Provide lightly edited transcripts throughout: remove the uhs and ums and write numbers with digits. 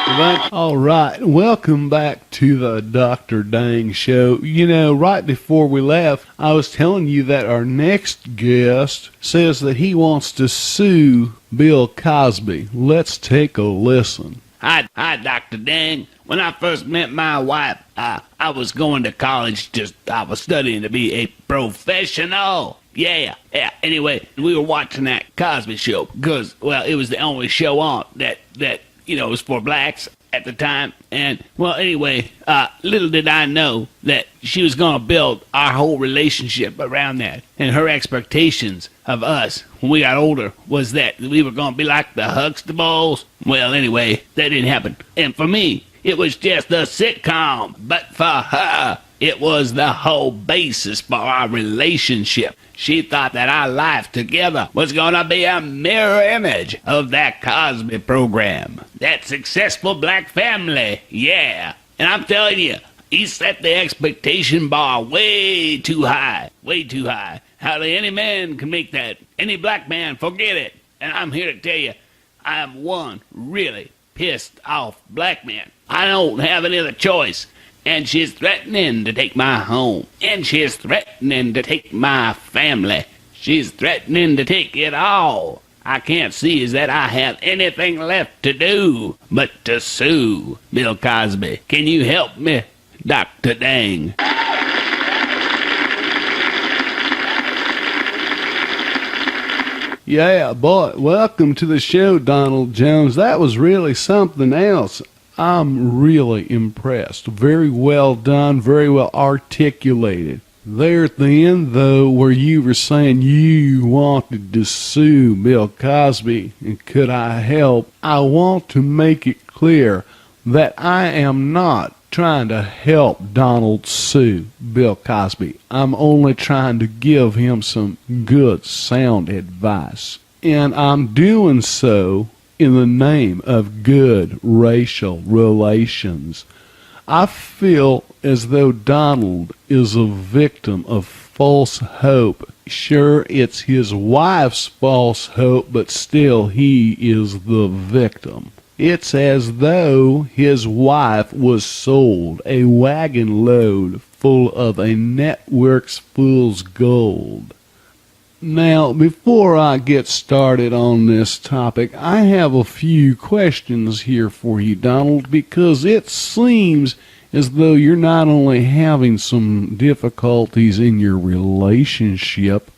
All right, welcome back to the Dr. Dang Show. You know, right before we left, I was telling you that our next guest says that he wants to sue Bill Cosby. Let's take a listen. Hi, Dr. Dang. When I first met my wife, I was going to college. I was studying to be a professional. Yeah. Anyway, we were watching that Cosby show because, well, it was the only show on that was for blacks at the time. And, well, anyway, little did I know that she was going to build our whole relationship around that. And her expectations of us when we got older was that we were going to be like the Huxtables. Well, anyway, that didn't happen. And for me, it was just a sitcom. But for her, it was the whole basis for our relationship. She thought that our life together was gonna be a mirror image of that Cosby program. That successful black family, yeah. And I'm telling you, he set the expectation bar way too high. Way too high. Hardly any man can make that. Any black man, forget it. And I'm here to tell you, I am one really pissed off black man. I don't have any other choice. And she's threatening to take my home. And she's threatening to take my family. She's threatening to take it all. I can't see is that I have anything left to do but to sue Bill Cosby. Can you help me, Dr. Dang? Yeah, boy, welcome to the show, Donald Jones. That was really something else. I'm really impressed. Very well done, very well articulated. There at the end, though, where you were saying you wanted to sue Bill Cosby, and could I help, I want to make it clear that I am not trying to help Donald sue Bill Cosby. I'm only trying to give him some good, sound advice. And I'm doing so in the name of good racial relations. I feel as though Donald is a victim of false hope. Sure, it's his wife's false hope, but still he is the victim. It's as though his wife was sold a wagon load full of a network's fool's gold. Now, before I get started on this topic, I have a few questions here for you, Donald, because it seems as though you're not only having some difficulties in your relationship,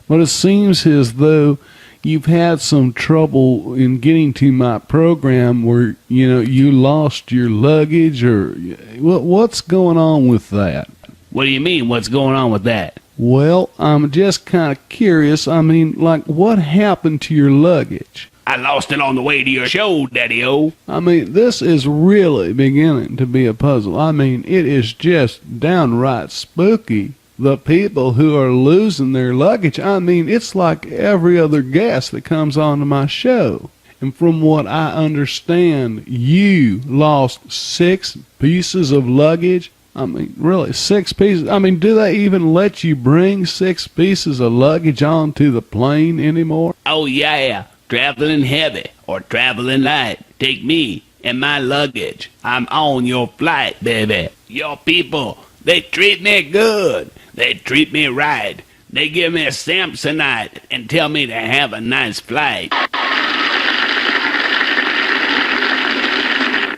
but it seems as though you've had some trouble in getting to my program where, you lost your luggage, or what's going on with that? What do you mean, what's going on with that? Well, I'm just kind of curious. I mean, like, what happened to your luggage? I lost it on the way to your show, Daddy-O. I mean, this is really beginning to be a puzzle. I mean, it is just downright spooky. The people who are losing their luggage, I mean, it's like every other guest that comes on to my show. And from what I understand, you lost 6 pieces of luggage. I mean, really, 6 pieces? I mean, do they even let you bring 6 pieces of luggage onto the plane anymore? Oh, yeah. Traveling heavy or traveling light. Take me and my luggage. I'm on your flight, baby. Your people, they treat me good. They treat me right. They give me a Samsonite and tell me to have a nice flight.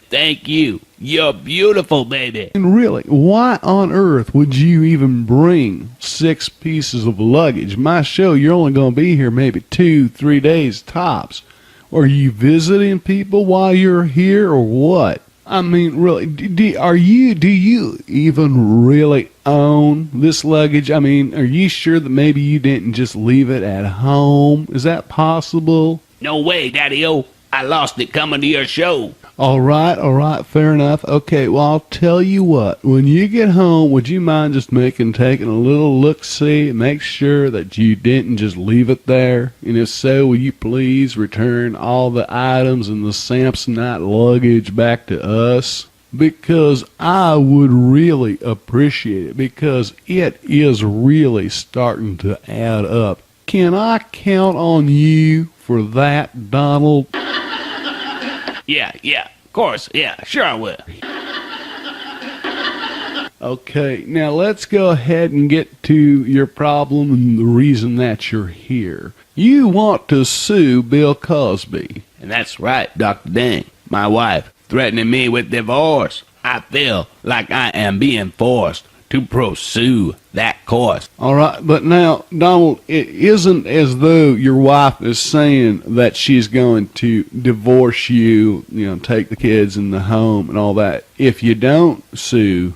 Thank you. You're beautiful, baby. And really, why on earth would you even bring 6 pieces of luggage? My show, you're only going to be here maybe 2-3 days tops. Are you visiting people while you're here or what? I mean, really, do you even really own this luggage? I mean, are you sure that maybe you didn't just leave it at home? Is that possible? No way, Daddy-O. I lost it coming to your show. All right, fair enough. Okay, well, I'll tell you what. When you get home, would you mind just taking a little look-see, make sure that you didn't just leave it there? And if so, will you please return all the items and the Samsonite luggage back to us? Because I would really appreciate it, because it is really starting to add up. Can I count on you for that, Donald? Yeah. Of course, yeah, sure I will. Okay, now let's go ahead and get to your problem and the reason that you're here. You want to sue Bill Cosby. And that's right, Dr. Dang. My wife threatening me with divorce. I feel like I am being forced to pursue that course. All right, but now, Donald, it isn't as though your wife is saying that she's going to divorce you, take the kids in the home and all that. If you don't sue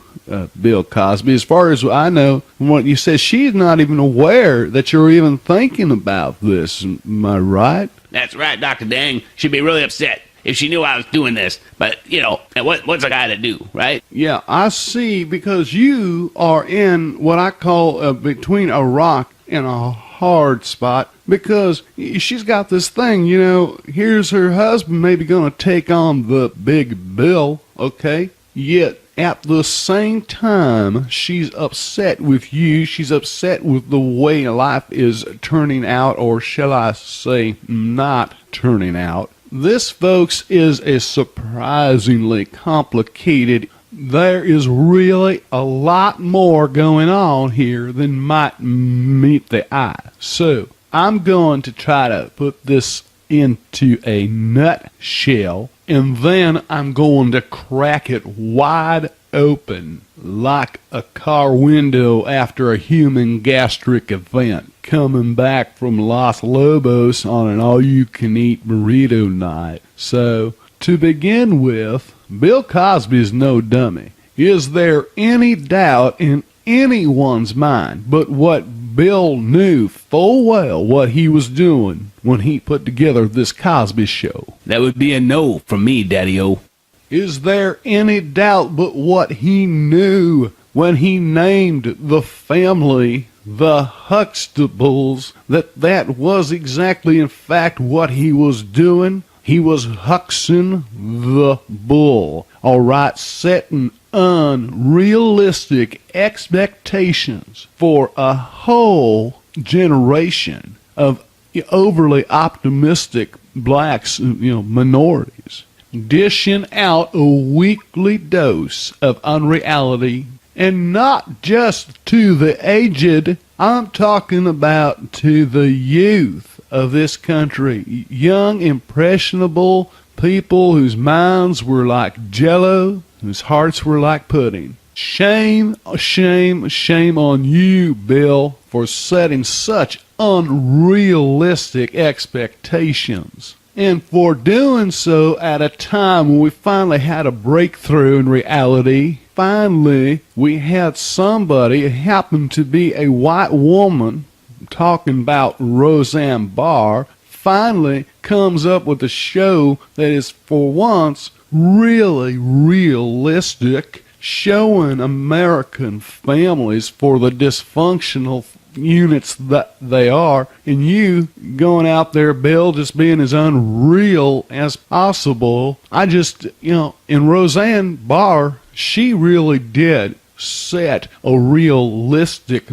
Bill Cosby, as far as I know, from what you said, she's not even aware that you're even thinking about this. Am I right? That's right, Dr. Dang. She'd be really upset if she knew I was doing this. But, what's a guy to do, right? Yeah, I see, because you are in what I call between a rock and a hard spot, because she's got this thing, here's her husband maybe going to take on the big bill, okay? Yet, at the same time, she's upset with you. She's upset with the way life is turning out, or shall I say, not turning out. This, folks, is a surprisingly complicated. There is really a lot more going on here than might meet the eye. So, I'm going to try to put this into a nutshell, and then I'm going to crack it wide open like a car window after a human gastric event, coming back from Los Lobos on an all-you-can-eat burrito night. So, to begin with, Bill Cosby's no dummy. Is there any doubt in anyone's mind but what Bill knew full well what he was doing when he put together this Cosby Show? That would be a no from me, Daddy-O. Is there any doubt but what he knew when he named the family the Huxtables, that was exactly in fact what he was doing? He was huxing the bull, all right, setting unrealistic expectations for a whole generation of overly optimistic blacks, minorities, dishing out a weekly dose of unreality, and not just to the aged. I'm talking about to the youth of this country, young, impressionable people whose minds were like Jell-O, whose hearts were like pudding. Shame, shame, shame on you, Bill, for setting such unrealistic expectations, and for doing so at a time when we finally had a breakthrough in reality. Finally, we had somebody, it happened to be a white woman, talking about Roseanne Barr, finally comes up with a show that is for once really realistic, showing American families for the dysfunctional units that they are, and you going out there, Bill, just being as unreal as possible. I just, in Roseanne Barr, she really did set a realistic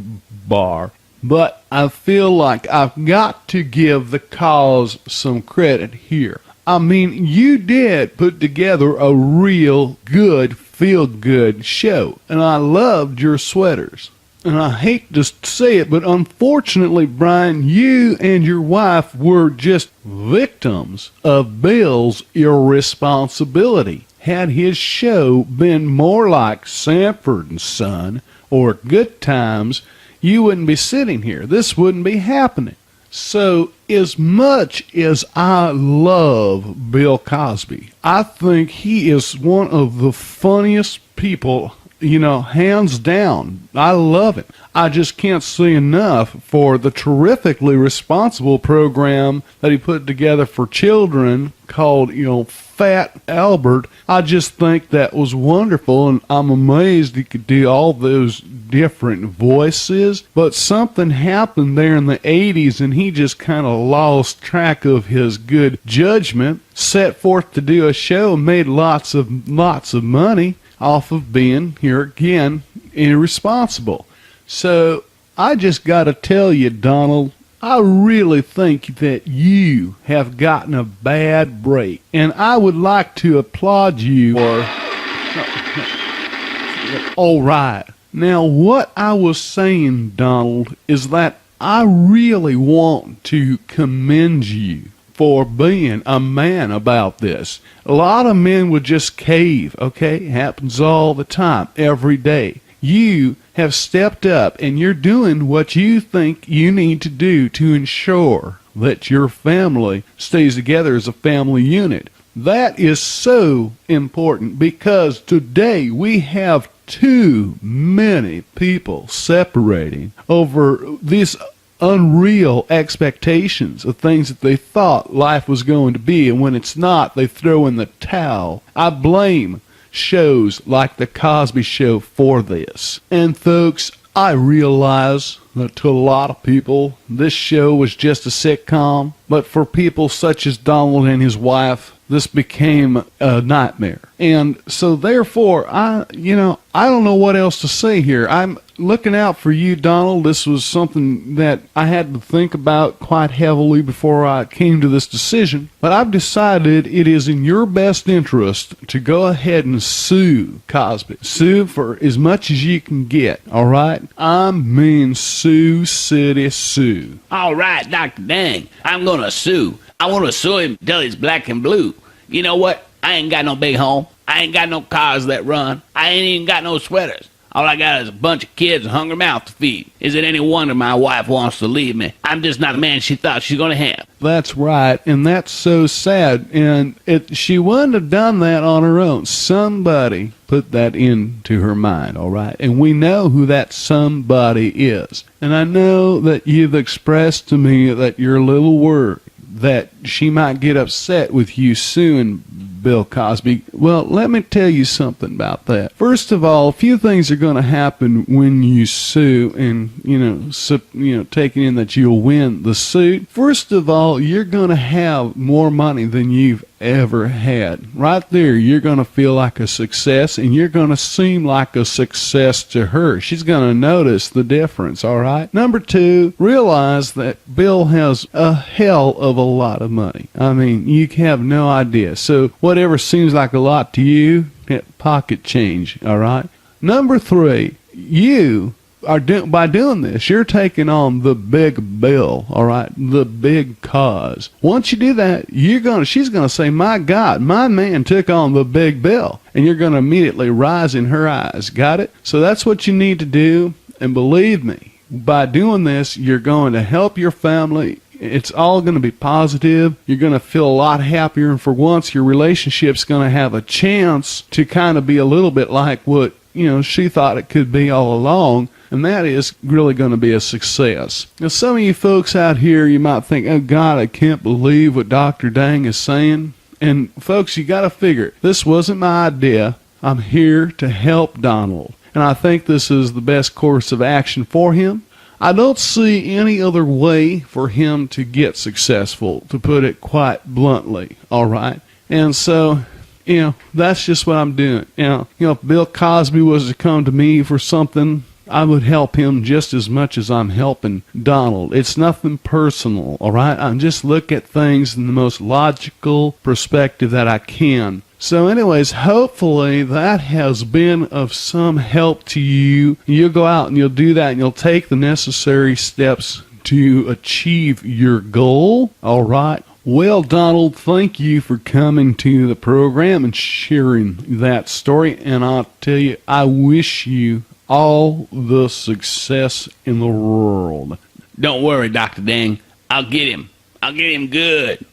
bar. But I feel like I've got to give the cause some credit here. I mean, you did put together a real good, feel-good show, and I loved your sweaters. And I hate to say it, but unfortunately, Brian, you and your wife were just victims of Bill's irresponsibility. Had his show been more like Sanford and Son or Good Times, you wouldn't be sitting here. This wouldn't be happening. So, as much as I love Bill Cosby, I think he is one of the funniest people, hands down. I love him. I just can't say enough for the terrifically responsible program that he put together for children called, Fat Albert. I just think that was wonderful, and I'm amazed he could do all those different voices. But something happened there in the 80s, and he just kind of lost track of his good judgment, set forth to do a show, and made lots of money off of being, here again, irresponsible. So I just got to tell you, Donald, I really think that you have gotten a bad break, and I would like to applaud you for... All right. Now, what I was saying, Donald, is that I really want to commend you for being a man about this. A lot of men would just cave, okay? It happens all the time, every day. You have stepped up and you're doing what you think you need to do to ensure that your family stays together as a family unit. That is so important because today we have too many people separating over these unreal expectations of things that they thought life was going to be, and when it's not, they throw in the towel. I blame shows like the Cosby Show for this. And folks, I realize that to a lot of people, this show was just a sitcom, but for people such as Donald and his wife, this became a nightmare. And so therefore, I don't know what else to say here. I'm looking out for you, Donald. This was something that I had to think about quite heavily before I came to this decision. But I've decided it is in your best interest to go ahead and sue Cosby. Sue for as much as you can get, all right? I mean Sioux City Sue. All right, Dr. Dang, I'm gonna sue. I want to sue him till he's black and blue. You know what? I ain't got no big home. I ain't got no cars that run. I ain't even got no sweaters. All I got is a bunch of kids and hungry mouth to feed. Is it any wonder my wife wants to leave me? I'm just not the man she thought she's gonna have. That's right, and that's so sad. And she wouldn't have done that on her own. Somebody put that into her mind, all right? And we know who that somebody is. And I know that you've expressed to me that you're a little worried that she might get upset with you suing Bill Cosby. Well, let me tell you something about that. First of all, a few things are going to happen when you sue and, taking in that you'll win the suit. First of all, you're going to have more money than you've ever had. Right there, you're going to feel like a success, and you're going to seem like a success to her. She's going to notice the difference, all right? Number two, realize that Bill has a hell of a lot of money. I mean, you have no idea. So whatever seems like a lot to you, get pocket change, all right? Number three, you are by doing this, you're taking on the big bill, all right, the big cause. Once you do that, she's gonna say, my God, my man took on the big bill, and you're gonna immediately rise in her eyes. Got it? So that's what you need to do, and believe me, by doing this, you're going to help your family. It's all going to be positive. You're going to feel a lot happier, and for once, your relationship's going to have a chance to kind of be a little bit like what she thought it could be all along. And that is really going to be a success. Now, some of you folks out here, you might think, oh, God, I can't believe what Dr. Dang is saying. And, folks, you got to figure, this wasn't my idea. I'm here to help Donald. And I think this is the best course of action for him. I don't see any other way for him to get successful, to put it quite bluntly, all right? And so, that's just what I'm doing. If Bill Cosby was to come to me for something, I would help him just as much as I'm helping Donald. It's nothing personal, all right? I just look at things in the most logical perspective that I can. So anyways, hopefully that has been of some help to you. You'll go out and you'll do that, and you'll take the necessary steps to achieve your goal, all right? Well, Donald, thank you for coming to the program and sharing that story. And I'll tell you, I wish you all the success in the world. Don't worry, Dr. Dang. I'll get him. I'll get him good.